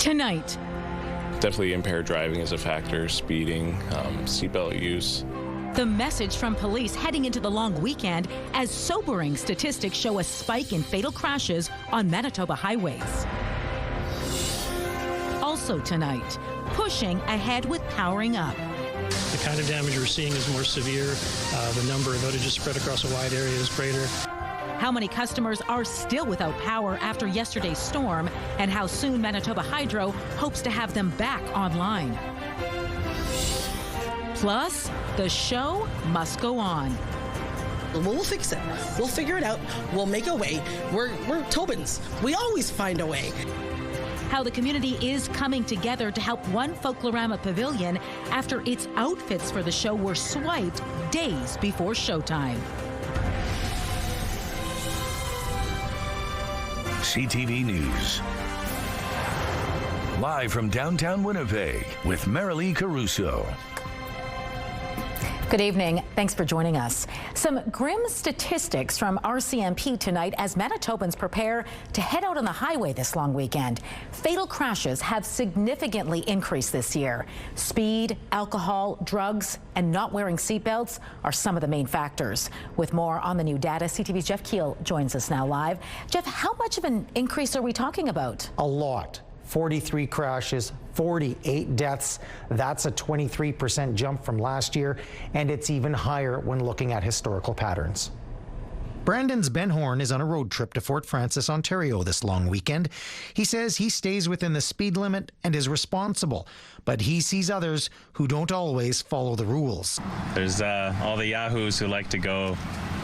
Tonight, definitely impaired driving is a factor, speeding, seatbelt use. the message from police heading into the long weekend as sobering statistics show a spike in fatal crashes on Manitoba highways. Also tonight, pushing ahead with powering up. The kind of damage we're seeing is more severe. The number of outages spread across a wide area is greater. How many customers are still without power after yesterday's storm, and how soon Manitoba Hydro hopes to have them back online. Plus, the show must go on. We'll fix it. We'll figure it out. We'll make a way. We're Tobins. We always find a way. How the community is coming together to help one Folklorama pavilion after its outfits for the show were swiped days before showtime. CTV News. Live from downtown Winnipeg with Marilee Caruso. Good evening. Thanks for joining us. Some grim statistics from RCMP tonight as Manitobans prepare to head out on the highway this long weekend. Fatal crashes have significantly increased this year. Speed, alcohol, drugs, and not wearing seatbelts are some of the main factors. With more on the new data, CTV's Jeff Keel joins us now live. Jeff, how much of an increase are we talking about? A lot. 43 crashes, 48 deaths. That's a 23% jump from last year, and it's even higher when looking at historical patterns. Brandon's Ben Horn is on a road trip to Fort Frances, Ontario this long weekend. He says he stays within the speed limit and is responsible, but he sees others who don't always follow the rules. There's all the yahoos who like to go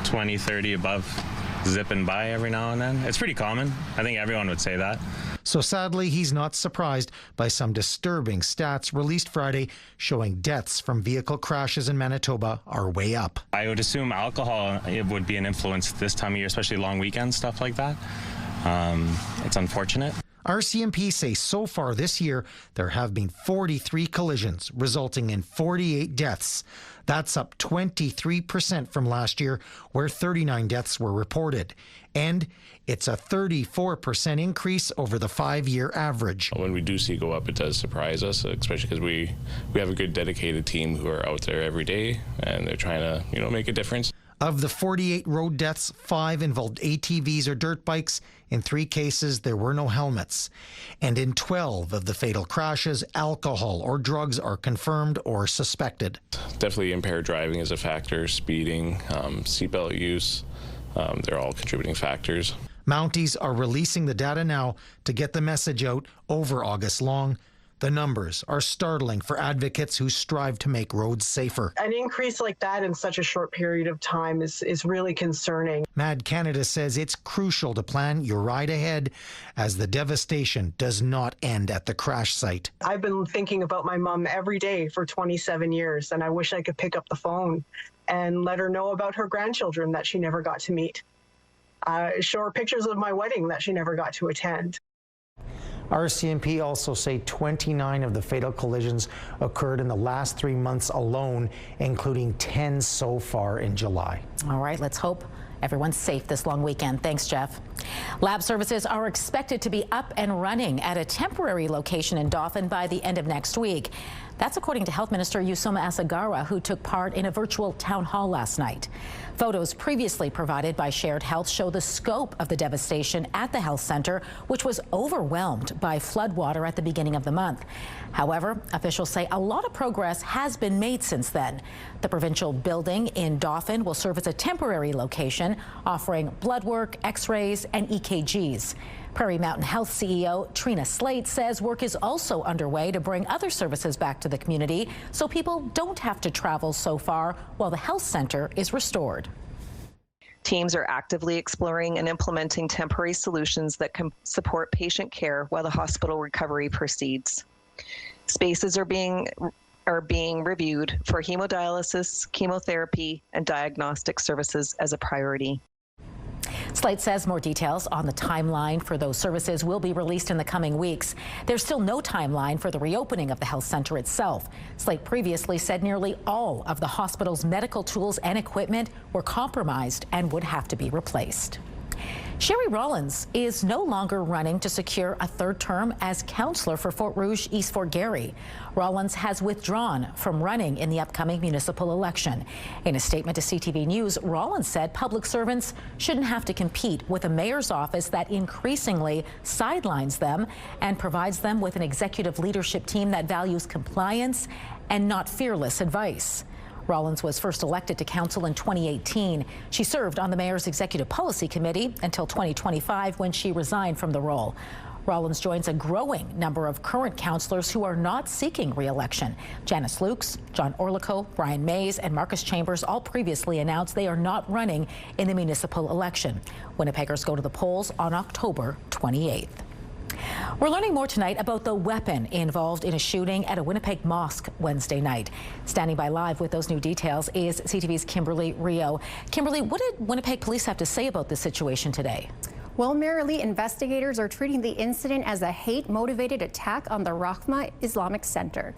20, 30 above, zipping by every now and then. It's pretty common. I think everyone would say that. So sadly, he's not surprised by some disturbing stats released Friday showing deaths from vehicle crashes in Manitoba are way up. I would assume alcohol it would be an influence this time of year, especially long weekends, stuff like that. It's unfortunate. RCMP say so far this year there have been 43 collisions, resulting in 48 deaths. That's up 23% from last year, where 39 deaths were reported. And it's a 34% increase over the 5-year average. When we do see it go up, it does surprise us, especially because we have a good dedicated team who are out there every day, and they're trying to, make a difference. Of the 48 road deaths, 5 involved ATVs or dirt bikes. In 3 cases, there were no helmets. And in 12 of the fatal crashes, alcohol or drugs are confirmed or suspected. Definitely impaired driving is a factor, speeding, seatbelt use. They're all contributing factors. Mounties are releasing the data now to get the message out over August long. The numbers are startling for advocates who strive to make roads safer. An increase like that in such a short period of time is really concerning. MAD Canada says it's crucial to plan your ride ahead as the devastation does not end at the crash site. I've been thinking about my mom every day for 27 years, and I wish I could pick up the phone and let her know about her grandchildren that she never got to meet. Show her pictures of my wedding that she never got to attend. RCMP also say 29 of the fatal collisions occurred in the last 3 months alone, including 10 so far in July. All right, let's hope everyone's safe this long weekend. Thanks, Jeff. Lab services are expected to be up and running at a temporary location in Dauphin by the end of next week. That's according to Health Minister Yusoma Asagara, who took part in a virtual town hall last night. Photos previously provided by Shared Health show the scope of the devastation at the health center, which was overwhelmed by floodwater at the beginning of the month. However, officials say a lot of progress has been made since then. The provincial building in Dauphin will serve as a temporary location, offering blood work, x-rays, and EKGs. Prairie Mountain Health CEO Trina Slate says work is also underway to bring other services back to the community so people don't have to travel so far while the health center is restored. Teams are actively exploring and implementing temporary solutions that can support patient care while the hospital recovery proceeds. Spaces are being reviewed for hemodialysis, chemotherapy, and diagnostic services as a priority. Slate says more details on the timeline for those services will be released in the coming weeks. There's still no timeline for the reopening of the health center itself. Slate previously said nearly all of the hospital's medical tools and equipment were compromised and would have to be replaced. Sherry Rollins is no longer running to secure a third term as councillor for Fort Rouge East Fort Garry. Rollins has withdrawn from running in the upcoming municipal election. In a statement to CTV News, Rollins said public servants shouldn't have to compete with a mayor's office that increasingly sidelines them and provides them with an executive leadership team that values compliance and not fearless advice. Rollins was first elected to council in 2018. She served on the mayor's executive policy committee until 2025 when she resigned from the role. Rollins joins a growing number of current councillors who are not seeking re-election. Janice Lukes, John Orlico, Brian Mays, and Marcus Chambers all previously announced they are not running in the municipal election. Winnipeggers go to the polls on October 28th. We're learning more tonight about the weapon involved in a shooting at a Winnipeg mosque Wednesday night. Standing by live with those new details is CTV's Kimberly Rio. Kimberly, what did Winnipeg police have to say about this situation today? Well, merely investigators are treating the incident as a hate-motivated attack on the Rahma Islamic Center.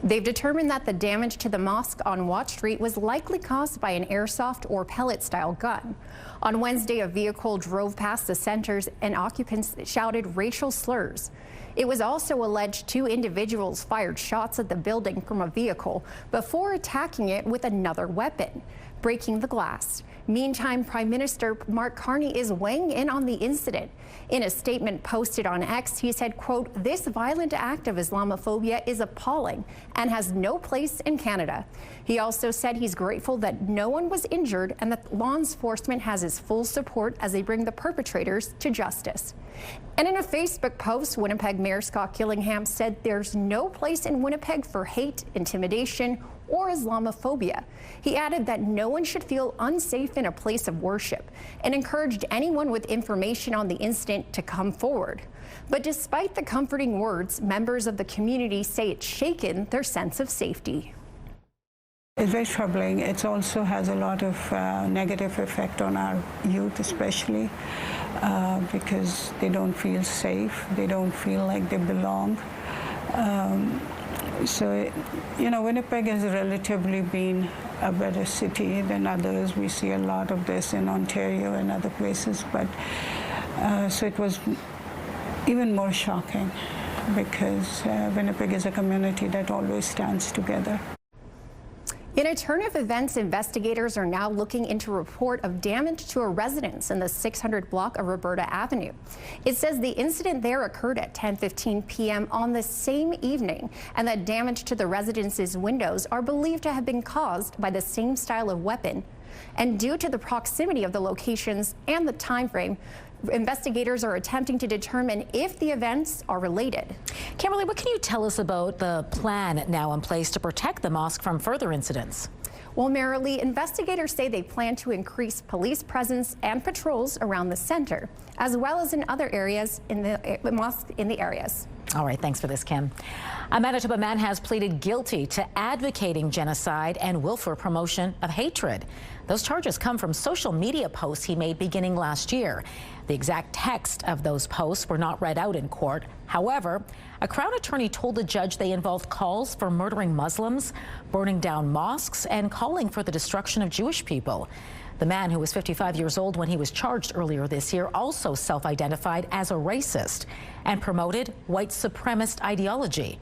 They've determined that the damage to the mosque on Watt Street was likely caused by an airsoft or pellet-style gun. On Wednesday, a vehicle drove past the centers and occupants shouted racial slurs. It was also alleged 2 individuals fired shots at the building from a vehicle before attacking it with another weapon, breaking the glass. Meantime, Prime Minister Mark Carney is weighing in on the incident. In a statement posted on X, he said, quote, "This violent act of Islamophobia is appalling and has no place in Canada." He also said he's grateful that no one was injured and that law enforcement has his full support as they bring the perpetrators to justice. And in a Facebook post, Winnipeg Mayor Scott Gillingham said there's no place in Winnipeg for hate, intimidation, or Islamophobia. He added that no one should feel unsafe in a place of worship and encouraged anyone with information on the incident to come forward. But despite the comforting words, members of the community say it's shaken their sense of safety. It's very troubling. It also has a lot of negative effect on our youth, especially because they don't feel safe. They don't feel like they belong. So, you know, Winnipeg has relatively been a better city than others. We see a lot of this in Ontario and other places, but so it was even more shocking because Winnipeg is a community that always stands together. In a turn of events, investigators are now looking into a report of damage to a residence in the 600 block of Roberta Avenue. It says the incident there occurred at 10:15 p.m. on the same evening, and that damage to the residence's windows are believed to have been caused by the same style of weapon. And due to the proximity of the locations and the time frame, investigators are attempting to determine if the events are related. Kimberly, what can you tell us about the plan now in place to protect the mosque from further incidents? Well, Marilee, investigators say they plan to increase police presence and patrols around the center, as well as in other areas in the mosque in the areas. All right, thanks for this, Kim. A Manitoba man has pleaded guilty to advocating genocide and willful promotion of hatred. Those charges come from social media posts he made beginning last year. The exact text of those posts were not read out in court. However, a Crown attorney told the judge they involved calls for murdering Muslims, burning down mosques, and calling for the destruction of Jewish people. The man, who was 55 years old when he was charged earlier this year, also self-identified as a racist and promoted white supremacist ideology.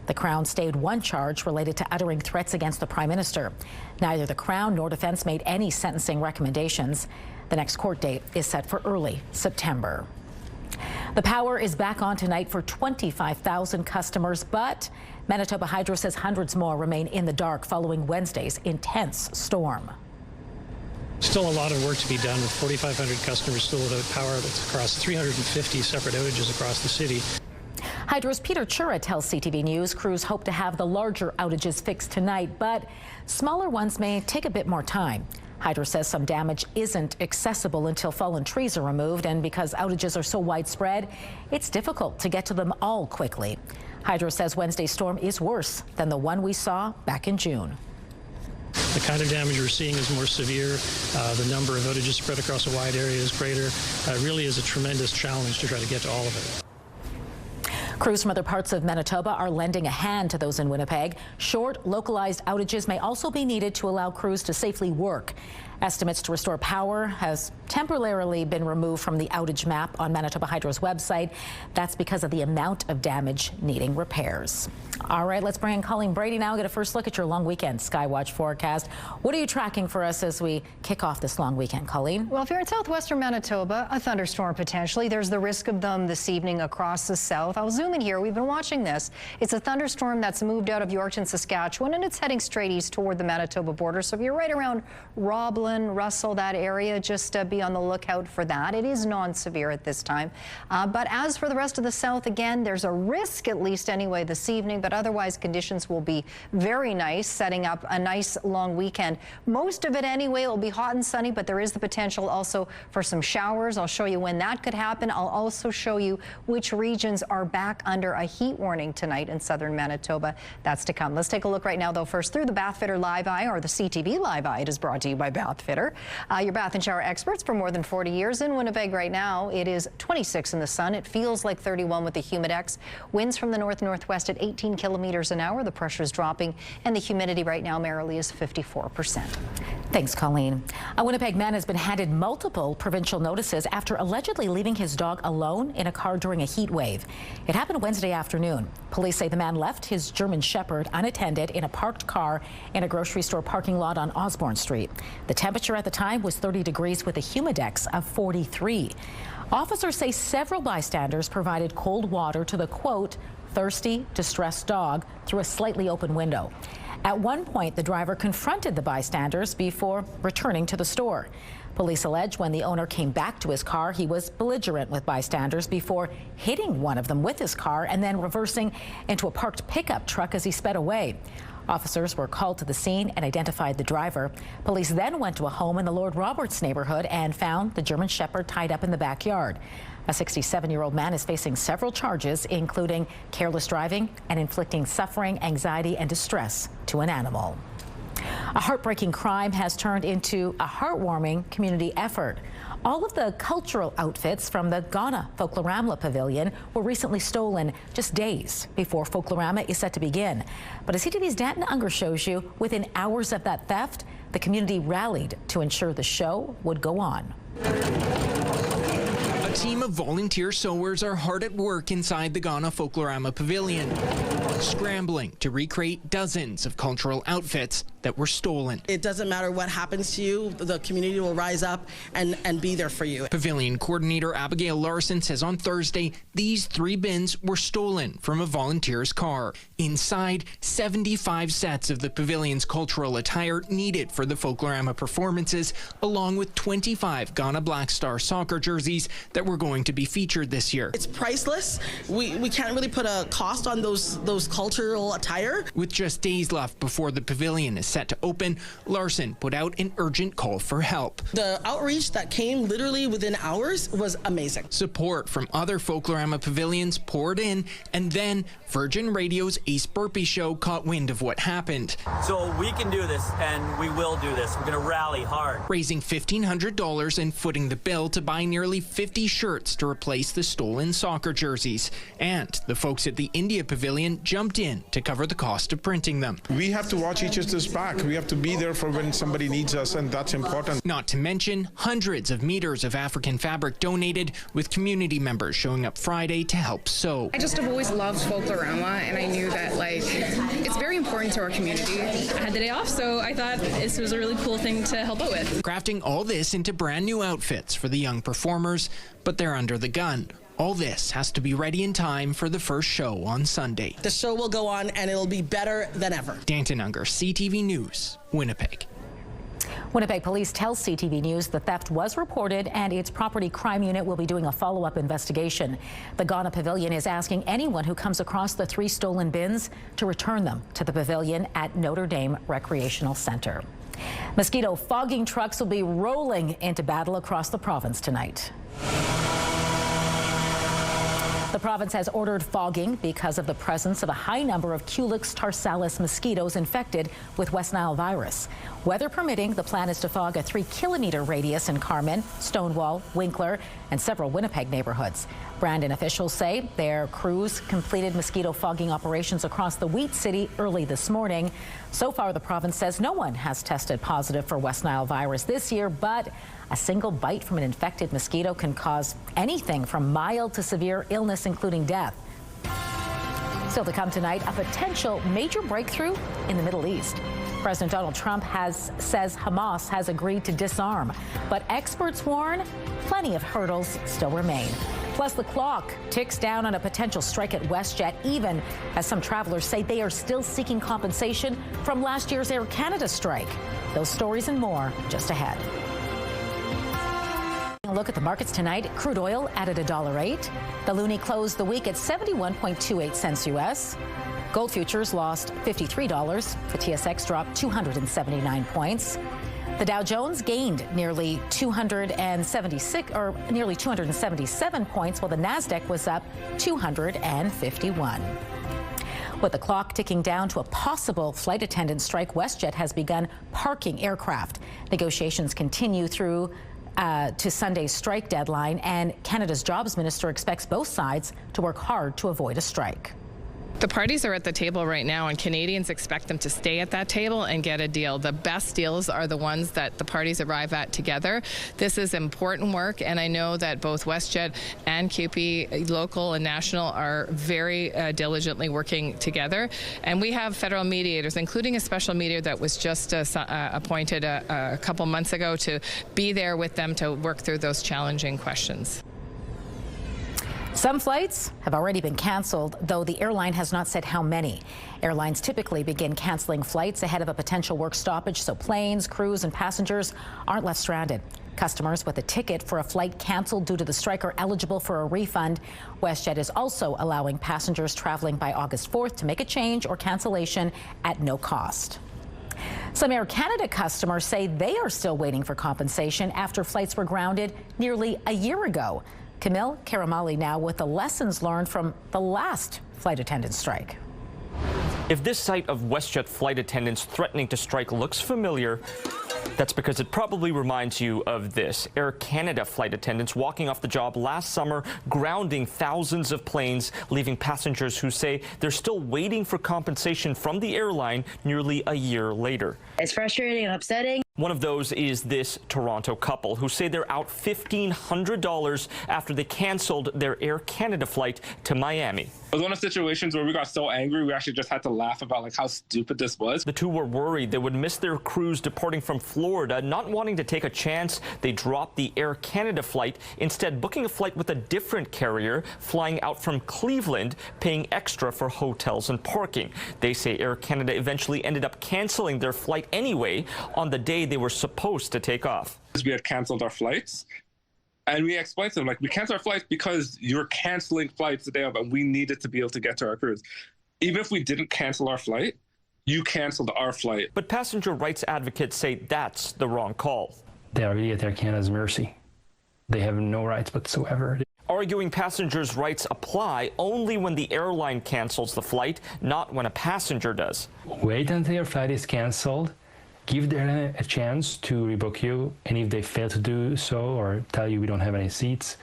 The Crown stayed one charge related to uttering threats against the Prime Minister. Neither the Crown nor defense made any sentencing recommendations. The next court date is set for early September. The power is back on tonight for 25,000 customers, but Manitoba Hydro says hundreds more remain in the dark following Wednesday's intense storm. Still a lot of work to be done with 4,500 customers still without power across 350 separate outages across the city. Hydro's Peter Chura tells CTV News crews hope to have the larger outages fixed tonight, but smaller ones may take a bit more time. Hydro says some damage isn't accessible until fallen trees are removed, and because outages are so widespread, it's difficult to get to them all quickly. Hydro says Wednesday's storm is worse than the one we saw back in June. The kind of damage we're seeing is more severe. The number of outages spread across a wide area is greater. It really is a tremendous challenge to try to get to all of it. Crews from other parts of Manitoba are lending a hand to those in Winnipeg. Short, localized outages may also be needed to allow crews to safely work. Estimates to restore power has temporarily been removed from the outage map on Manitoba Hydro's website. That's because of the amount of damage needing repairs. All right, let's bring in Colleen Brady now. Get a first look at your long weekend Skywatch forecast. What are you tracking for us as we kick off this long weekend, Colleen? Well, if you're in southwestern Manitoba, a thunderstorm potentially. There's the risk of them this evening across the south. I'll zoom in here. We've been watching this. It's a thunderstorm that's moved out of Yorkton, Saskatchewan, and it's heading straight east toward the Manitoba border. So if you're right around Roblin, Russell, that area, just be on the lookout for that. It is non-severe at this time. But as for the rest of the south, again, there's a risk, at least anyway, this evening, but otherwise conditions will be very nice, setting up a nice long weekend. Most of it anyway, it will be hot and sunny, but there is the potential also for some showers. I'll show you when that could happen. I'll also show you which regions are back under a heat warning tonight in southern Manitoba. That's to come. Let's take a look right now, though, first through the Bathfitter Live Eye, or the CTV Live Eye. It is brought to you by Bathfitter, your bath and shower experts for more than 40 years in Winnipeg. Right now, it is 26 in the sun. It feels like 31 with the humidex. Winds from the north-northwest at 18 kilometers an hour. The pressure is dropping, and the humidity right now merrily is 54%. Thanks, Colleen. A Winnipeg man has been handed multiple provincial notices after allegedly leaving his dog alone in a car during a heat wave. It happened Wednesday afternoon. Police say the man left his German Shepherd unattended in a parked car in a grocery store parking lot on Osborne Street. The temperature at the time was 30 degrees with a humidex of 43. Officers say several bystanders provided cold water to the, quote, thirsty, distressed dog through a slightly open window. At one point, the driver confronted the bystanders before returning to the store. Police allege when the owner came back to his car, he was belligerent with bystanders before hitting one of them with his car and then reversing into a parked pickup truck as he sped away. Officers were called to the scene and identified the driver. Police then went to a home in the Lord Roberts neighborhood and found the German Shepherd tied up in the backyard. A 67-year-old man is facing several charges, including careless driving and inflicting suffering, anxiety, and distress to an animal. A heartbreaking crime has turned into a heartwarming community effort. All of the cultural outfits from the Ghana Folklorama Pavilion were recently stolen just days before Folklorama is set to begin. But as CTV's Danton Unger shows you, within hours of that theft, the community rallied to ensure the show would go on. A team of volunteer sewers are hard at work inside the Ghana Folklorama Pavilion, scrambling to recreate dozens of cultural outfits that were stolen. It doesn't matter what happens to you, the community will rise up and be there for you. Pavilion coordinator Abigail Larson says on Thursday, these 3 bins were stolen from a volunteer's car. Inside, 75 sets of the pavilion's cultural attire needed for the Folklorama performances, along with 25 Ghana Black Star soccer jerseys that were going to be featured this year. It's priceless. We can't really put a cost on those cultural attire. With just days left before the pavilion is set to open, Larson put out an urgent call for help. The outreach that came literally within hours was amazing. Support from other Folklorama pavilions poured in, and then Virgin Radio's Ace Burpee show caught wind of what happened. So we can do this, and we will do this. We're going to rally hard. Raising $1,500 and footing the bill to buy nearly 50 shirts to replace the stolen soccer jerseys. And the folks at the India Pavilion jumped in to cover the cost of printing them. We have to watch each other's back. We have to be there for when somebody needs us, and that's important. Not to mention hundreds of meters of African fabric donated, with community members showing up Friday to help sew. I just have always loved Folklorama, and I knew that it's very important to our community. I had the day off, so I thought this was a really cool thing to help out with. Crafting all this into brand new outfits for the young performers, but they're under the gun. All this has to be ready in time for the first show on Sunday. The show will go on, and it'll be better than ever. Danton Unger, CTV News, Winnipeg. Winnipeg police tell CTV News the theft was reported and its property crime unit will be doing a follow-up investigation. The Ghana Pavilion is asking anyone who comes across the 3 stolen bins to return them to the pavilion at Notre Dame Recreational Center. Mosquito fogging trucks will be rolling into battle across the province tonight. The The province has ordered fogging because of the presence of a high number of Culex tarsalis mosquitoes infected with West Nile virus. Weather permitting, the plan is to fog a 3-kilometer radius in Carman, Stonewall, Winkler, and several Winnipeg neighborhoods. Brandon officials say their crews completed mosquito fogging operations across the Wheat City early this morning. So far, the province says no one has tested positive for West Nile virus this year, but a single bite from an infected mosquito can cause anything from mild to severe illness, including death. Still to come tonight, a potential major breakthrough in the Middle East. President Donald Trump says Hamas has agreed to disarm, but experts warn plenty of hurdles still remain. Plus, the clock ticks down on a potential strike at WestJet, even as some travelers say they are still seeking compensation from last year's Air Canada strike. Those stories and more just ahead. A look at the markets tonight. Crude oil added $1.08. The loonie closed the week at 71.28 cents U.S. Gold futures lost $53. The TSX dropped 279 points. The Dow Jones gained nearly 277 points, while the Nasdaq was up 251. With the clock ticking down to a possible flight attendant strike, WestJet has begun parking aircraft. Negotiations continue through to Sunday's strike deadline, and Canada's jobs minister expects both sides to work hard to avoid a strike. The parties are at the table right now, and Canadians expect them to stay at that table and get a deal. The best deals are the ones that the parties arrive at together. This is important work, and I know that both WestJet and CUPE, local and national, are very diligently working together. And we have federal mediators, including a special mediator that was just appointed a couple months ago, to be there with them to work through those challenging questions. Some flights have already been canceled, though the airline has not said how many. Airlines typically begin canceling flights ahead of a potential work stoppage, so planes, crews, and passengers aren't left stranded. Customers with a ticket for a flight canceled due to the strike are eligible for a refund. WestJet is also allowing passengers traveling by August 4th to make a change or cancellation at no cost. Some Air Canada customers say they are still waiting for compensation after flights were grounded nearly a year ago. Camille Karamali now with the lessons learned from the last flight attendant strike. If this sight of WestJet flight attendants threatening to strike looks familiar, that's because it probably reminds you of this. Air Canada flight attendants walking off the job last summer, grounding thousands of planes, leaving passengers who say they're still waiting for compensation from the airline nearly a year later. It's frustrating and upsetting. One of those is this Toronto couple who say they're out $1,500 after they canceled their Air Canada flight to Miami. It was one of the situations where we got so angry we actually just had to laugh about how stupid this was. The two were worried they would miss their cruise departing from Florida. Not wanting to take a chance, they dropped the Air Canada flight, instead booking a flight with a different carrier, flying out from Cleveland, paying extra for hotels and parking. They say Air Canada eventually ended up canceling their flight anyway on the day they were supposed to take off. We had canceled our flights, and we explained to them, we canceled our flights because you're canceling flights the day of, and we needed to be able to get to our cruise. Even if we didn't cancel our flight, you canceled our flight. But passenger rights advocates say that's the wrong call. They are really at Air Canada's mercy. They have no rights whatsoever. Arguing passengers' rights apply only when the airline cancels the flight, not when a passenger does. Wait until your flight is canceled. Give them a chance to rebook you, and if they fail to do so or tell you we don't have any seats,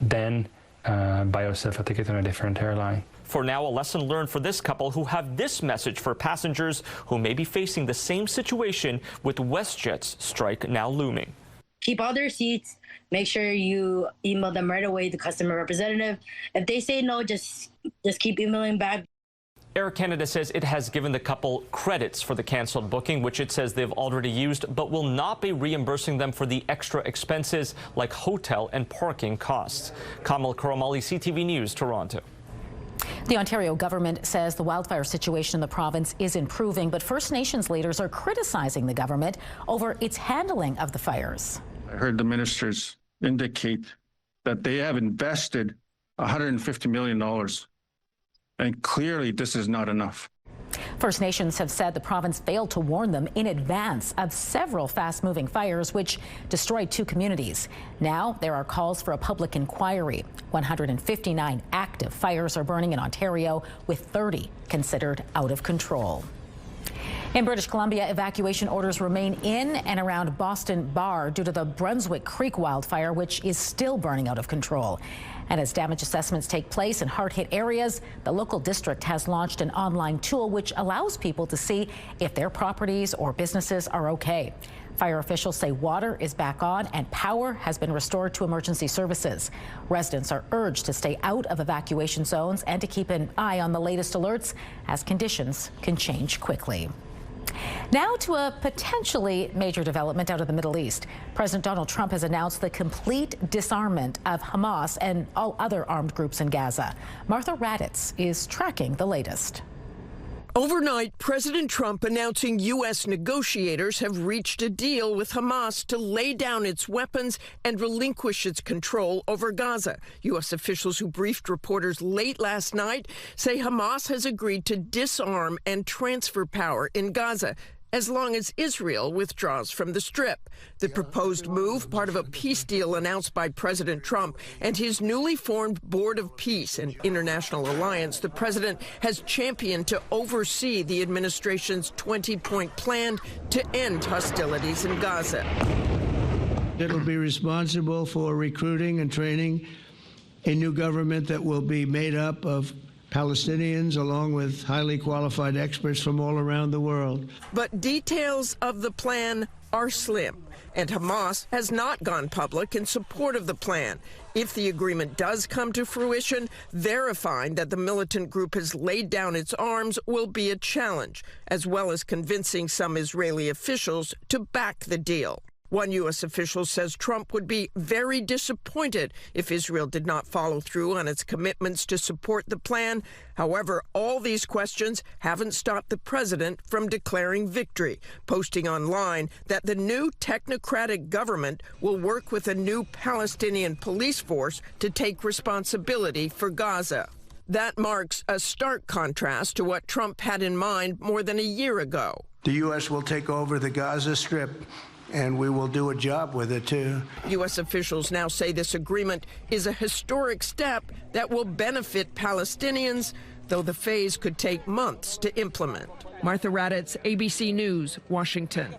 then buy yourself a ticket on a different airline. For now, a lesson learned for this couple who have this message for passengers who may be facing the same situation with WestJet's strike now looming. Keep all their seats. Make sure you email them right away, the customer representative. If they say no, just keep emailing back. Air Canada says it has given the couple credits for the canceled booking, which it says they've already used, but will not be reimbursing them for the extra expenses like hotel and parking costs. Kamal Karamali, CTV News, Toronto. The Ontario government says the wildfire situation in the province is improving, but First Nations leaders are criticizing the government over its handling of the fires. I heard the ministers indicate that they have invested $150 million. And clearly, this is not enough. First Nations have said the province failed to warn them in advance of several fast-moving fires which destroyed 2 communities. Now there are calls for a public inquiry. 159 active fires are burning in Ontario, with 30 considered out of control. In British Columbia, evacuation orders remain in and around Boston Bar due to the Brunswick Creek wildfire, which is still burning out of control. And as damage assessments take place in hard-hit areas, the local district has launched an online tool which allows people to see if their properties or businesses are okay. Fire officials say water is back on and power has been restored to emergency services. Residents are urged to stay out of evacuation zones and to keep an eye on the latest alerts as conditions can change quickly. Now to a potentially major development out of the Middle East. President Donald Trump has announced the complete disarmament of Hamas and all other armed groups in Gaza. Martha Raddatz is tracking the latest. Overnight, President Trump announcing U.S. negotiators have reached a deal with Hamas to lay down its weapons and relinquish its control over Gaza. U.S. officials who briefed reporters late last night say Hamas has agreed to disarm and transfer power in Gaza as long as Israel withdraws from the Strip. The proposed move, part of a peace deal announced by President Trump and his newly formed Board of Peace and International Alliance the president has championed to oversee the administration's 20-point plan to end hostilities in Gaza. It'll be responsible for recruiting and training a new government that will be made up of Palestinians, along with highly qualified experts from all around the world. But details of the plan are slim, and Hamas has not gone public in support of the plan. If the agreement does come to fruition, verifying that the militant group has laid down its arms will be a challenge, as well as convincing some Israeli officials to back the deal. One U.S. official says Trump would be very disappointed if Israel did not follow through on its commitments to support the plan. However, all these questions haven't stopped the president from declaring victory, posting online that the new technocratic government will work with a new Palestinian police force to take responsibility for Gaza. That marks a stark contrast to what Trump had in mind more than a year ago. The U.S. will take over the Gaza Strip, and we will do a job with it, too. U.S. officials now say this agreement is a historic step that will benefit Palestinians, though the phase could take months to implement. Martha Raddatz, ABC News, Washington.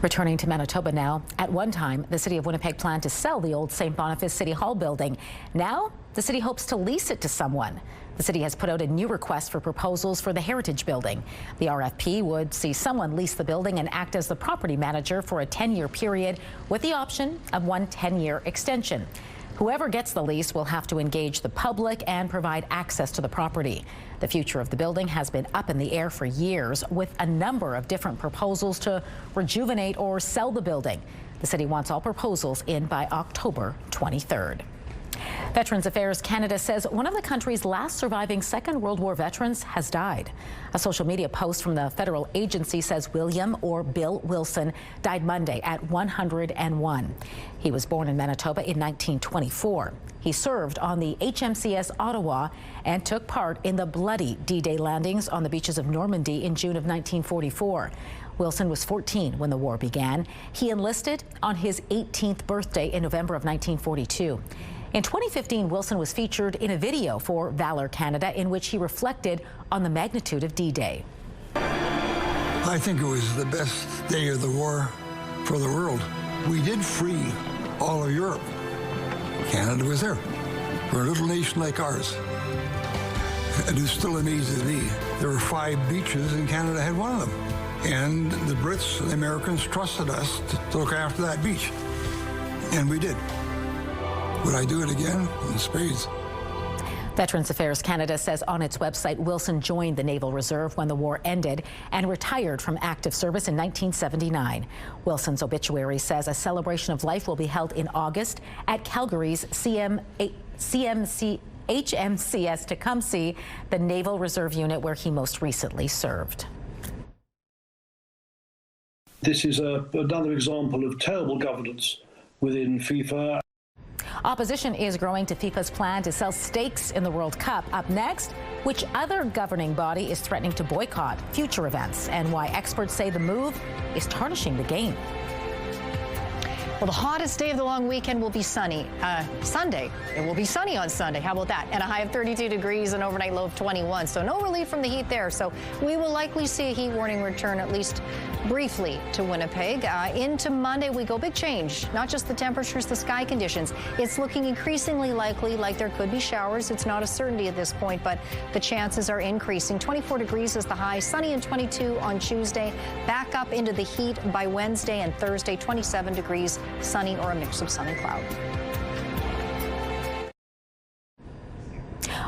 Returning to Manitoba now. At one time, the city of Winnipeg planned to sell the old St. Boniface City Hall building. Now, the city hopes to lease it to someone. The city has put out a new request for proposals for the Heritage Building. The RFP would see someone lease the building and act as the property manager for a 10-year period with the option of one 10-year extension. Whoever gets the lease will have to engage the public and provide access to the property. The future of the building has been up in the air for years, with a number of different proposals to rejuvenate or sell the building. The city wants all proposals in by October 23rd. Veterans Affairs Canada says one of the country's last surviving Second World War veterans has died. A social media post from the federal agency says William, or Bill Wilson, died Monday at 101. He was born in Manitoba in 1924. He served on the HMCS Ottawa and took part in the bloody D-Day landings on the beaches of Normandy in June of 1944. Wilson was 14 when the war began. He enlisted on his 18th birthday in November of 1942. In 2015, Wilson was featured in a video for Valor Canada in which he reflected on the magnitude of D-Day. I think it was the best day of the war for the world. We did free all of Europe. Canada was there. For a little nation like ours. It still amazes me. There were 5 beaches and Canada had one of them. And the Brits and the Americans trusted us to look after that beach. And we did. Would I do it again? In spades. Veterans Affairs Canada says on its website Wilson joined the Naval Reserve when the war ended and retired from active service in 1979. Wilson's obituary says a celebration of life will be held in August at Calgary's HMCS Tecumseh, the Naval Reserve unit where he most recently served. This is another example of terrible governance within FIFA. Opposition is growing to FIFA's plan to sell stakes in the World Cup. Up next, which other governing body is threatening to boycott future events and why experts say the move is tarnishing the game. Well, the hottest day of the long weekend will be sunny. Sunday. It will be sunny on Sunday. How about that? And a high of 32 degrees and overnight low of 21. So no relief from the heat there. So we will likely see a heat warning return at least briefly to Winnipeg. Into Monday, we go big change. Not just the temperatures, the sky conditions. It's looking increasingly likely like there could be showers. It's not a certainty at this point, but the chances are increasing. 24 degrees is the high. Sunny and 22 on Tuesday. Back up into the heat by Wednesday and Thursday. 27 degrees. Sunny or a mix of sun and cloud.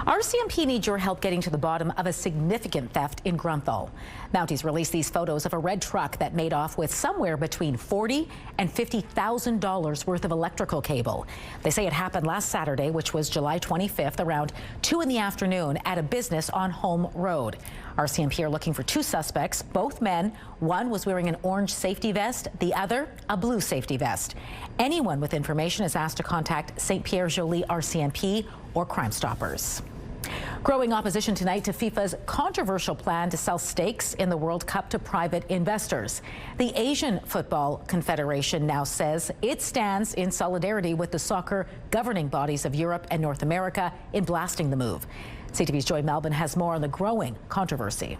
RCMP needs your help getting to the bottom of a significant theft in Grunthal. Mounties released these photos of a red truck that made off with somewhere between $40,000 and $50,000 worth of electrical cable. They say it happened last Saturday, which was July 25th, around 2 in the afternoon at a business on Home Road. RCMP are looking for 2 suspects, both men. One was wearing an orange safety vest, the other a blue safety vest. Anyone with information is asked to contact St. Pierre-Joly RCMP or Crime Stoppers. Growing opposition tonight to FIFA's controversial plan to sell stakes in the World Cup to private investors. The Asian Football Confederation now says it stands in solidarity with the soccer governing bodies of Europe and North America in blasting the move. CTV's Joy Melvin has more on the growing controversy.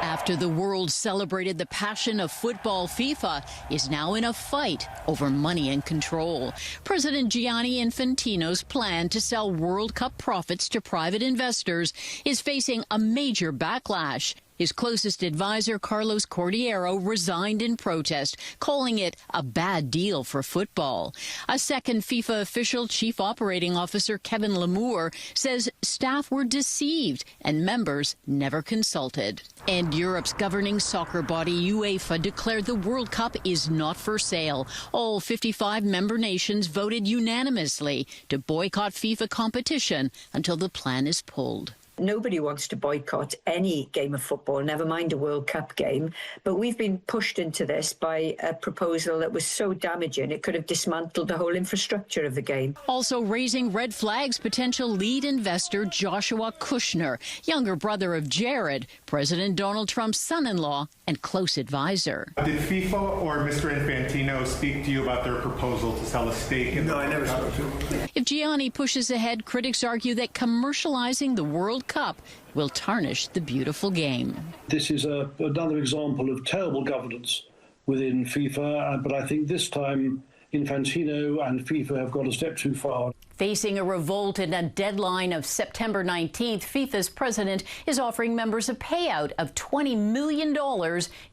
After the world celebrated the passion of football, FIFA is now in a fight over money and control. President Gianni Infantino's plan to sell World Cup profits to private investors is facing a major backlash. His closest advisor, Carlos Cordeiro, resigned in protest, calling it a bad deal for football. A second FIFA official, Chief Operating Officer Kevin Lamour, says staff were deceived and members never consulted. And Europe's governing soccer body, UEFA, declared the World Cup is not for sale. All 55 member nations voted unanimously to boycott FIFA competition until the plan is pulled. Nobody wants to boycott any game of football, never mind a World Cup game. But we've been pushed into this by a proposal that was so damaging it could have dismantled the whole infrastructure of the game. Also raising red flags, potential lead investor Joshua Kushner, younger brother of Jared, President Donald Trump's son-in-law and close advisor. Did FIFA or Mr. Infantino speak to you about their proposal to sell a stake in the World Cup? No, I never spoke to him. If Gianni pushes ahead, critics argue that commercializing the World Cup will tarnish the beautiful game. This is another example of terrible governance within FIFA, but I think this time Infantino and FIFA have gone a step too far. Facing a revolt and a deadline of September 19th, FIFA's president is offering members a payout of $20 million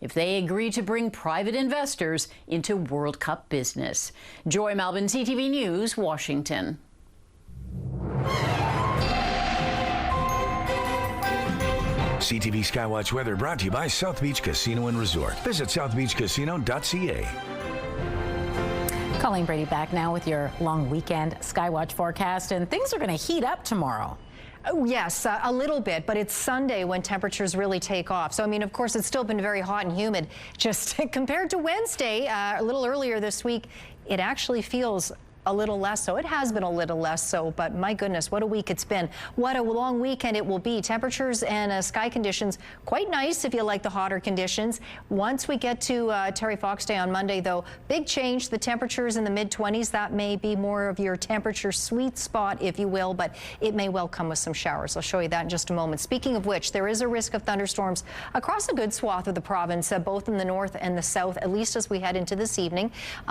if they agree to bring private investors into World Cup business. Joy Melvin, CTV News, Washington. CTV Skywatch weather brought to you by South Beach Casino and Resort. Visit southbeachcasino.ca. Colleen Brady back now with your long weekend Skywatch forecast, and things are going to heat up tomorrow. Oh, yes, a little bit, but it's Sunday when temperatures really take off. So, I mean, of course, it's still been very hot and humid. Just compared to Wednesday, a little earlier this week, it actually feels a little less so. It has been a little less so, but my goodness, what a week it's been. What a long weekend it will be. Temperatures and sky conditions quite nice if you like the hotter conditions. Once we get to Terry Fox Day on Monday, though, big change. The temperatures in the mid-20s. That may be more of your temperature sweet spot, if you will, but it may well come with some showers. I'll show you that in just a moment. Speaking of which, there is a risk of thunderstorms across a good swath of the province, both in the north and the south, at least as we head into this evening.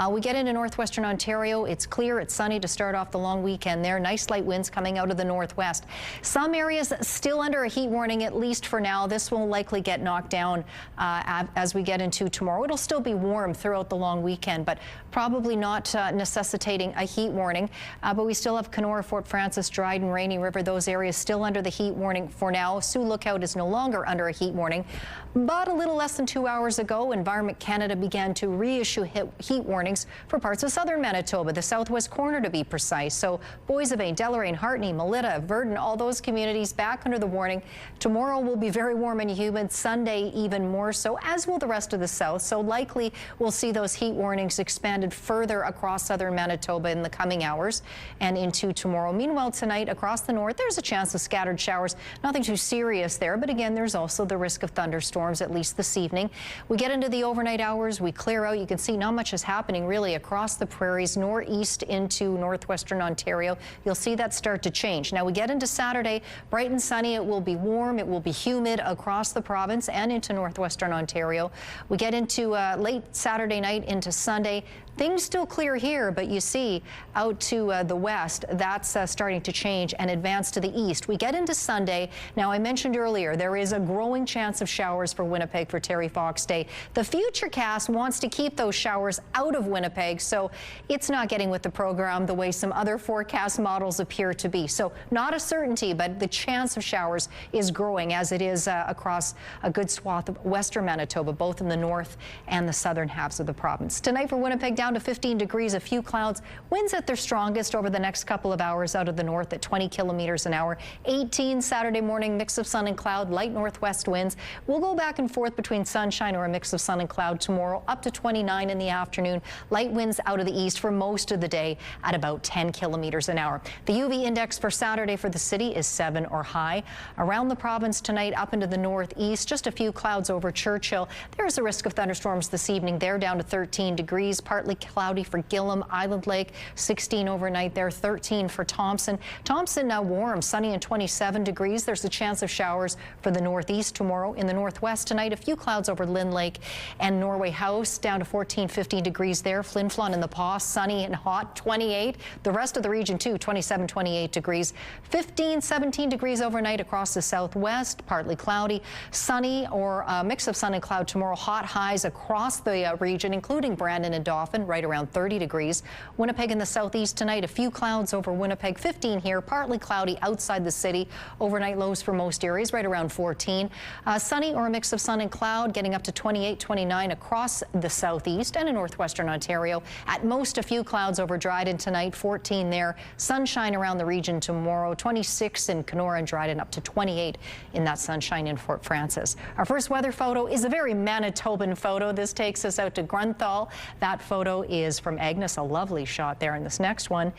We get into northwestern Ontario. It's clear. It's sunny to start off the long weekend there. Nice light winds coming out of the northwest. Some areas still under a heat warning, at least for now. This will likely get knocked down as we get into tomorrow. It'll still be warm throughout the long weekend, but probably not necessitating a heat warning. But we still have Kenora, Fort Frances, Dryden, Rainy River, those areas still under the heat warning for now. Sioux Lookout is no longer under a heat warning. But a little less than 2 hours ago, Environment Canada began to reissue heat warnings for parts of southern Manitoba, the southwest northwest corner to be precise. So Boissevain, Deloraine, Hartney, Melita, Verdon, all those communities back under the warning. Tomorrow will be very warm and humid. Sunday even more so, as will the rest of the south. So likely we'll see those heat warnings expanded further across southern Manitoba in the coming hours and into tomorrow. Meanwhile, tonight across the north, there's a chance of scattered showers. Nothing too serious there, but again, there's also the risk of thunderstorms, at least this evening. We get into the overnight hours, we clear out. You can see not much is happening really across the prairies, nor east into northwestern Ontario. You'll see that start to change. Now we get into Saturday, bright and sunny. It will be warm. It will be humid across the province and into northwestern Ontario. We get into late Saturday night into Sunday. Things still clear here, but you see out to the west, that's starting to change and advance to the east. We get into Sunday. Now, I mentioned earlier, there is a growing chance of showers for Winnipeg for Terry Fox Day. The Futurecast wants to keep those showers out of Winnipeg, so it's not getting with the program the way some other forecast models appear to be. So not a certainty, but the chance of showers is growing as it is across a good swath of western Manitoba, both in the north and the southern halves of the province. Tonight for Winnipeg, down to 15 degrees, a few clouds. Winds at their strongest over the next couple of hours out of the north at 20 kilometers an hour. 18 Saturday morning, mix of sun and cloud, light northwest winds. We'll go back and forth between sunshine or a mix of sun and cloud tomorrow, up to 29 in the afternoon. Light winds out of the east for most of the day at about 10 kilometers an hour. The UV index for Saturday for the city is 7 or high. Around the province tonight, up into the northeast, just a few clouds over Churchill. There's a risk of thunderstorms this evening. They're down to 13 degrees, partly cloudy for Gillam, Island Lake, 16 overnight there, 13 for Thompson. Thompson now warm, sunny and 27 degrees. There's a chance of showers for the northeast tomorrow. In the northwest tonight, a few clouds over Lynn Lake and Norway House, down to 14, 15 degrees there. Flin Flon in the Paw, sunny and hot, 28. The rest of the region too, 27, 28 degrees. 15, 17 degrees overnight across the southwest, partly cloudy, sunny or a mix of sun and cloud tomorrow. Hot highs across the region, including Brandon and Dauphin, right around 30 degrees. Winnipeg in the southeast tonight, a few clouds over Winnipeg, 15 here, partly cloudy outside the city. Overnight lows for most areas, right around 14. Sunny or a mix of sun and cloud, getting up to 28, 29 across the southeast and in northwestern Ontario. At most, a few clouds over Dryden tonight, 14 there. Sunshine around the region tomorrow, 26 in Kenora and Dryden, up to 28 in that sunshine in Fort Frances. Our first weather photo is a very Manitoban photo. This takes us out to Grunthal. That photo is from Agnes, a lovely shot there. And this next one,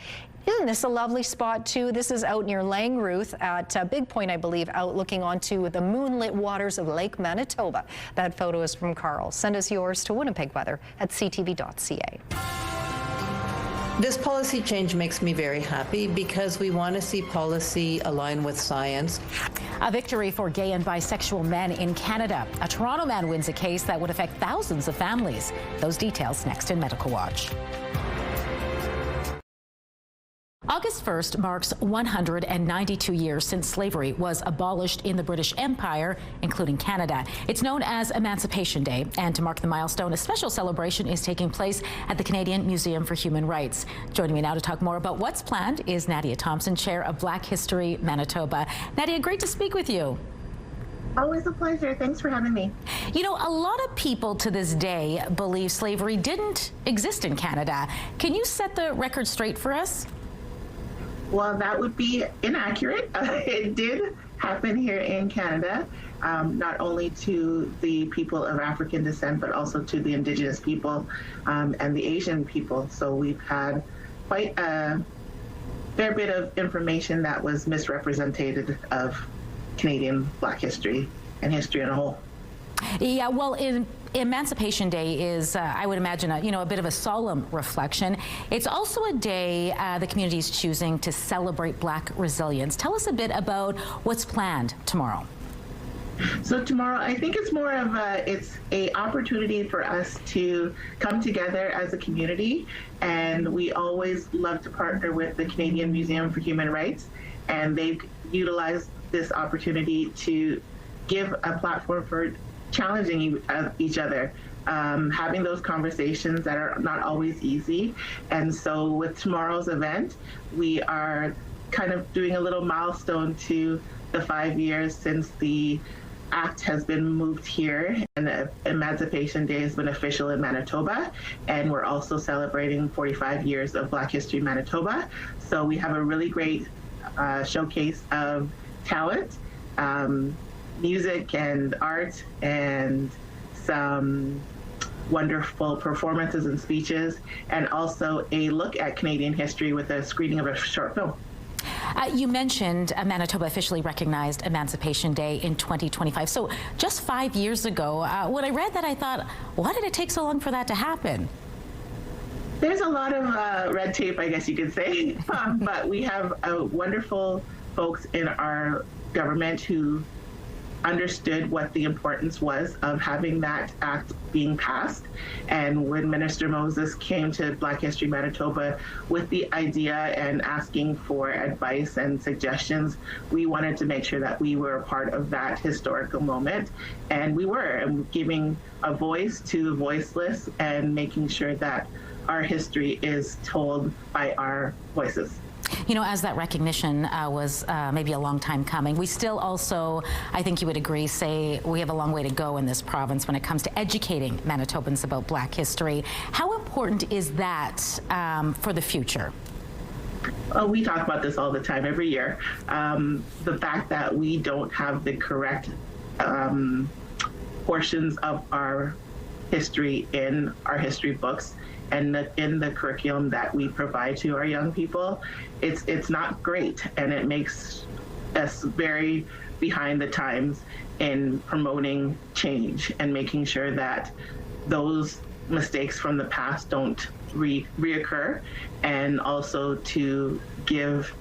isn't this a lovely spot too? This is out near Langruth at Big Point, I believe, out looking onto the moonlit waters of Lake Manitoba. That photo is from Carl. Send us yours to Winnipeg Weather at ctv.ca. This policy change makes me very happy because we want to see policy align with science. A victory for gay and bisexual men in Canada. A Toronto man wins a case that would affect thousands of families. Those details next in Medical Watch. August 1st marks 192 years since slavery was abolished in the British Empire, including Canada. It's known as Emancipation Day, and to mark the milestone, a special celebration is taking place at the Canadian Museum for Human Rights. Joining me now to talk more about what's planned is Nadia Thompson, Chair of Black History Manitoba. Nadia, great to speak with you. Always a pleasure. Thanks for having me. You know, a lot of people to this day believe slavery didn't exist in Canada. Can you set the record straight for us? Well, that would be inaccurate. It did happen here in Canada, not only to the people of African descent, but also to the Indigenous people and the Asian people. So we've had quite a fair bit of information that was misrepresented of Canadian Black history and history in a whole. Yeah, well, Emancipation Day is, I would imagine, a bit of a solemn reflection. It's also a day the community is choosing to celebrate Black resilience. Tell us a bit about what's planned tomorrow. So tomorrow, I think it's more of it's a opportunity for us to come together as a community, and we always love to partner with the Canadian Museum for Human Rights, and they've utilized this opportunity to give a platform for challenging each other, having those conversations that are not always easy. And so with tomorrow's event, we are kind of doing a little milestone to the 5 years since the Act has been moved here, and Emancipation Day has been official in Manitoba, and we're also celebrating 45 years of Black History Manitoba. So we have a really great showcase of talent, music and art, and some wonderful performances and speeches, and also a look at Canadian history with a screening of a short film. You mentioned Manitoba officially recognized Emancipation Day in 2025. So just 5 years ago, when I read that, I thought, why did it take so long for that to happen? There's a lot of red tape, I guess you could say, but we have wonderful folks in our government who understood what the importance was of having that act being passed. And when Minister Moses came to Black History Manitoba with the idea and asking for advice and suggestions, we wanted to make sure that we were a part of that historical moment. And we were, and giving a voice to the voiceless and making sure that our history is told by our voices. You know, as that recognition was maybe a long time coming, we still also, I think you would agree, say we have a long way to go in this province when it comes to educating Manitobans about Black history. How important is that for the future? Oh, we talk about this all the time, every year. The fact that we don't have the correct portions of our history in our history books and in the curriculum that we provide to our young people, it's not great, and it makes us very behind the times in promoting change and making sure that those mistakes from the past don't reoccur, and also to give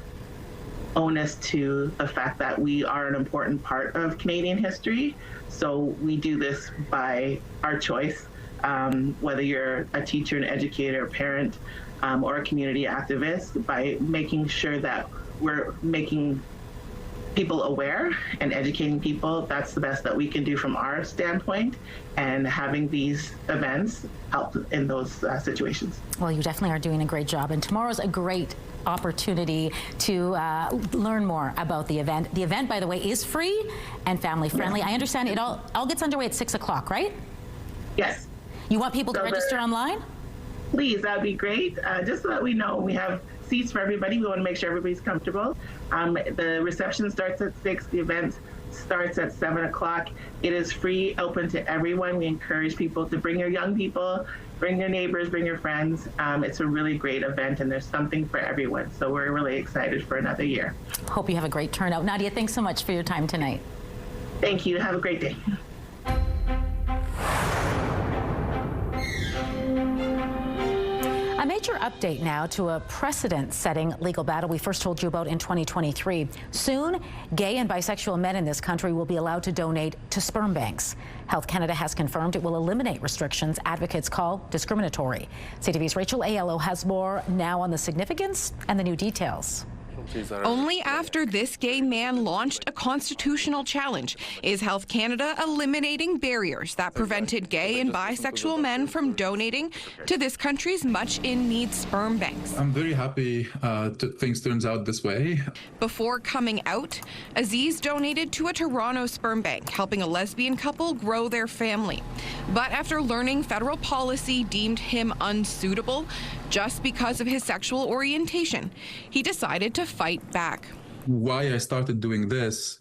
onus to the fact that we are an important part of Canadian history. So we do this by our choice. Whether you're a teacher, an educator, a parent, or a community activist, by making sure that we're making people aware and educating people. That's the best that we can do from our standpoint, and having these events help in those situations. Well, you definitely are doing a great job, and tomorrow's a great opportunity to learn more about the event. The event, by the way, is free and family friendly. I understand it all gets underway at 6 o'clock, right? Yes. You want people to register online? Please, that would be great. Just so that we know we have seats for everybody. We want to make sure everybody's comfortable. The reception starts at 6. The event starts at 7 o'clock. It is free, open to everyone. We encourage people to bring your young people, bring your neighbors, bring your friends. It's a really great event, and there's something for everyone. So we're really excited for another year. Hope you have a great turnout. Nadia, thanks so much for your time tonight. Thank you. Have a great day. A major update now to a precedent-setting legal battle we first told you about in 2023. Soon, gay and bisexual men in this country will be allowed to donate to sperm banks. Health Canada has confirmed it will eliminate restrictions advocates call discriminatory. CTV's Rachel Aiello has more now on the significance and the new details. Only after this gay man launched a constitutional challenge is Health Canada eliminating barriers that prevented gay and bisexual men from donating to this country's much-in-need sperm banks. I'm very happy things turns out this way. Before coming out, Aziz donated to a Toronto sperm bank, helping a lesbian couple grow their family. But after learning federal policy deemed him unsuitable just because of his sexual orientation, he decided to fight back. Why I started doing this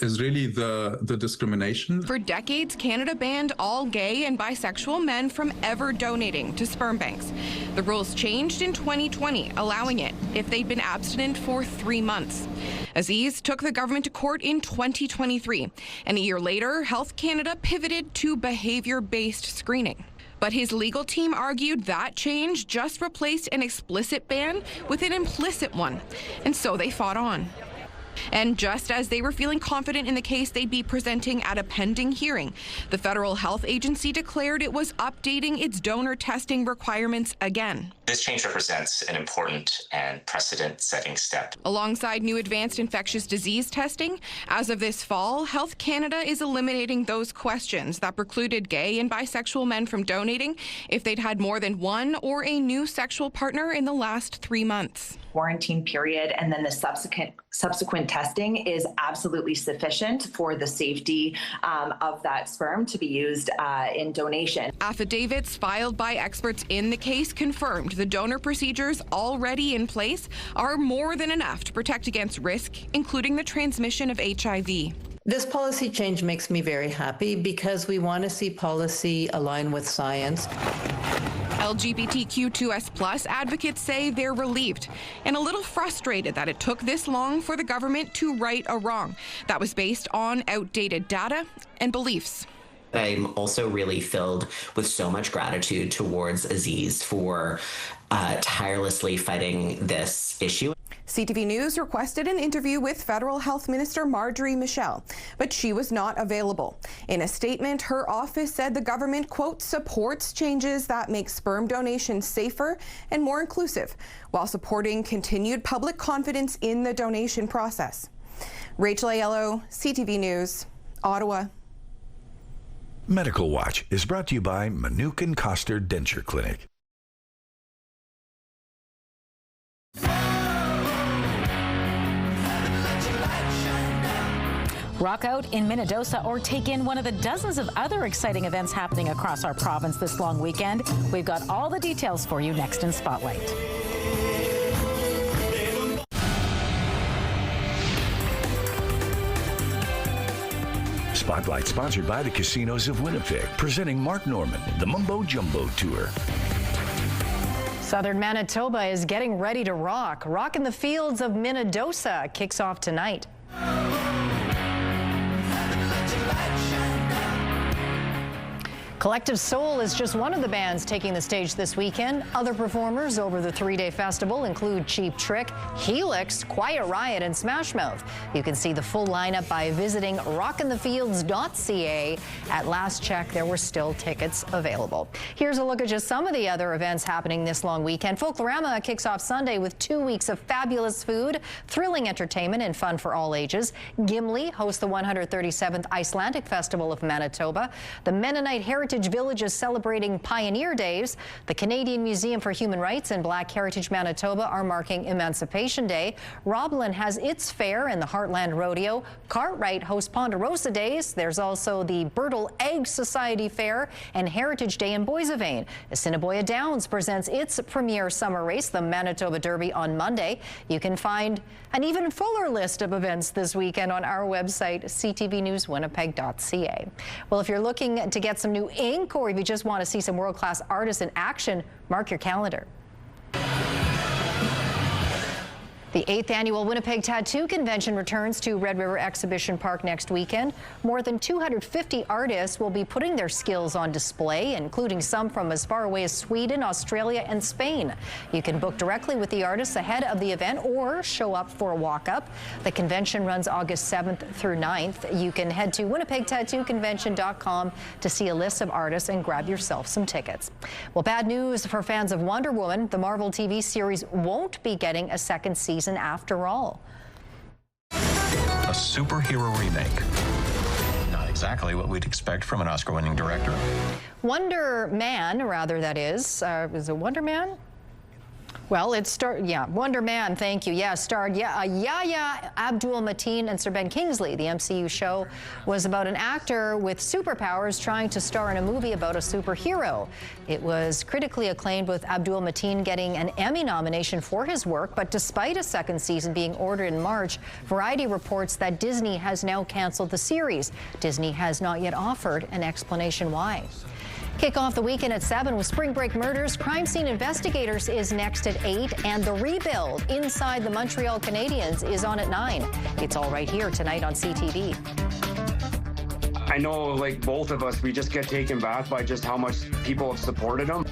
is really the discrimination. For decades, Canada banned all gay and bisexual men from ever donating to sperm banks. The rules changed in 2020, allowing it if they'd been abstinent for 3 months. Aziz took the government to court in 2023, and a year later, Health Canada pivoted to behavior-based screening. But his legal team argued that change just replaced an explicit ban with an implicit one, and so they fought on. And just as they were feeling confident in the case they'd be presenting at a pending hearing, the Federal Health Agency declared it was updating its donor testing requirements again. This change represents an important and precedent-setting step. Alongside new advanced infectious disease testing, as of this fall, Health Canada is eliminating those questions that precluded gay and bisexual men from donating if they'd had more than one or a new sexual partner in the last 3 months. Quarantine period and then the subsequent sufficient testing is absolutely sufficient for the safety of that sperm to be used in donation. Affidavits filed by experts in the case confirmed the donor procedures already in place are more than enough to protect against risk, including the transmission of HIV. This policy change makes me very happy because we want to see policy align with science. LGBTQ2S+ advocates say they're relieved and a little frustrated that it took this long for the government to right a wrong that was based on outdated data and beliefs. I'm also really filled with so much gratitude towards Aziz for tirelessly fighting this issue. CTV News requested an interview with Federal Health Minister Marjorie Michel, but she was not available. In a statement, her office said the government, quote, supports changes that make sperm donation safer and more inclusive, while supporting continued public confidence in the donation process. Rachel Aiello, CTV News, Ottawa. Medical Watch is brought to you by Manuke and Coster Denture Clinic. Rock out in Minnedosa or take in one of the dozens of other exciting events happening across our province this long weekend. We've got all the details for you next in Spotlight. Spotlight sponsored by the Casinos of Winnipeg, presenting Mark Norman, the Mumbo Jumbo Tour. Southern Manitoba is getting ready to rock. Rock in the Fields of Minnedosa kicks off tonight. Collective Soul is just one of the bands taking the stage this weekend. Other performers over the three-day festival include Cheap Trick, Helix, Quiet Riot, and Smash Mouth. You can see the full lineup by visiting rockinthefields.ca. At last check, there were still tickets available. Here's a look at just some of the other events happening this long weekend. Folklorama kicks off Sunday with 2 weeks of fabulous food, thrilling entertainment, and fun for all ages. Gimli hosts the 137th Icelandic Festival of Manitoba. The Mennonite Heritage Village is celebrating Pioneer Days. The Canadian Museum for Human Rights and Black Heritage Manitoba are marking Emancipation Day. Roblin has its fair in the Heartland Rodeo. Cartwright hosts Ponderosa Days. There's also the Bertle Egg Society Fair and Heritage Day in Boissevain. Assiniboia Downs presents its premier summer race, the Manitoba Derby, on Monday. You can find an even fuller list of events this weekend on our website, ctvnewswinnipeg.ca. Well, if you're looking to get some new ink or if you just want to see some world-class artists in action, mark your calendar. The 8th annual Winnipeg Tattoo Convention returns to Red River Exhibition Park next weekend. More than 250 artists will be putting their skills on display, including some from as far away as Sweden, Australia, and Spain. You can book directly with the artists ahead of the event or show up for a walk-up. The convention runs August 7th through 9th. You can head to winnipegtattooconvention.com to see a list of artists and grab yourself some tickets. Well, bad news for fans of Wonder Woman. The Marvel TV series won't be getting a second season after all. A superhero remake. Not exactly what we'd expect from an Oscar-winning director. Wonder Man, rather, that is it Wonder Man? Well, it starred, Wonder Man, thank you. Yeah, starred Yahya Abdul-Mateen and Sir Ben Kingsley. The MCU show was about an actor with superpowers trying to star in a movie about a superhero. It was critically acclaimed, with Abdul-Mateen getting an Emmy nomination for his work, but despite a second season being ordered in March, Variety reports that Disney has now canceled the series. Disney has not yet offered an explanation why. Kick off the weekend at 7 with Spring Break Murders. Crime Scene Investigators is next at 8, and The Rebuild Inside the Montreal Canadiens is on at 9. It's all right here tonight on CTV. I know, like both of us, we just get taken back by just how much people have supported them.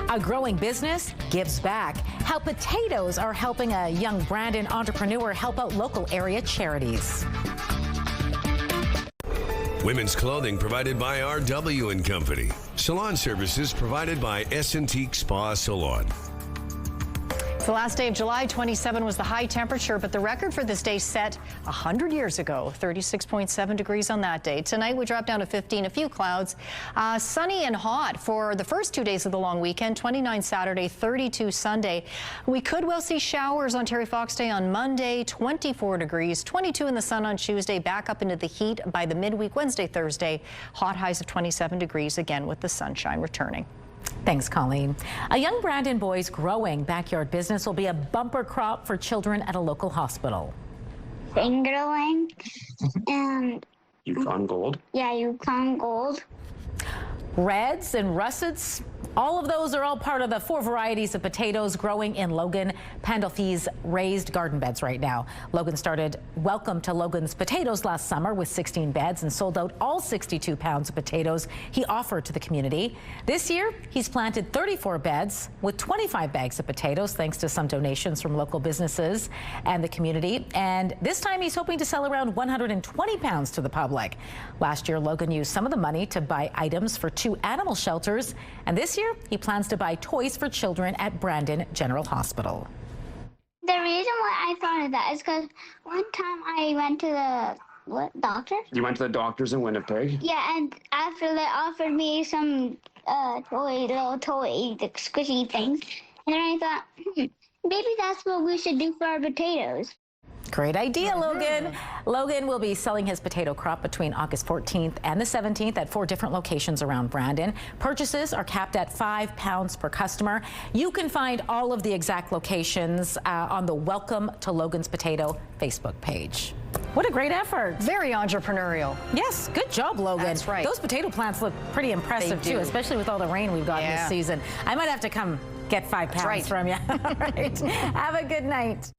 A growing business gives back. How potatoes are helping a young Brandon entrepreneur help out local area charities. Women's clothing provided by RW & Company. Salon services provided by S&T Spa Salon. It's the last day of July. 27 was the high temperature, but the record for this day set 100 years ago. 36.7 degrees on that day. Tonight we drop down to 15, a few clouds. Sunny and hot for the first 2 days of the long weekend. 29 Saturday, 32 Sunday. We could well see showers on Terry Fox Day on Monday. 24 degrees, 22 in the sun on Tuesday. Back up into the heat by the midweek. Wednesday, Thursday. Hot highs of 27 degrees again with the sunshine returning. Thanks, Colleen. A young Brandon boy's growing backyard business will be a bumper crop for children at a local hospital. Fingerling and Yukon Gold. Yeah, Yukon Gold. Reds and russets, all of those are all part of the 4 varieties of potatoes growing in Logan Pandolfi's raised garden beds right now. Logan started Welcome to Logan's Potatoes last summer with 16 beds and sold out all 62 pounds of potatoes he offered to the community. This year, he's planted 34 beds with 25 bags of potatoes thanks to some donations from local businesses and the community. And this time he's hoping to sell around 120 pounds to the public. Last year, Logan used some of the money to buy items for 2 animal shelters, and this year he plans to buy toys for children at Brandon General Hospital. The reason why I thought of that is because one time I went to the doctor? You went to the doctors in Winnipeg? Yeah, and after they offered me some little toy, the squishy things, and then I thought, maybe that's what we should do for our potatoes. Great idea, Logan. Logan will be selling his potato crop between August 14th and the 17th at 4 different locations around Brandon. Purchases are capped at 5 pounds per customer. You can find all of the exact locations on the Welcome to Logan's Potato Facebook page. What a great effort. Very entrepreneurial. Yes, good job, Logan. That's right. Those potato plants look pretty impressive, too, especially with all the rain we've got this season. I might have to come get 5 pounds from you. All right. Have a good night.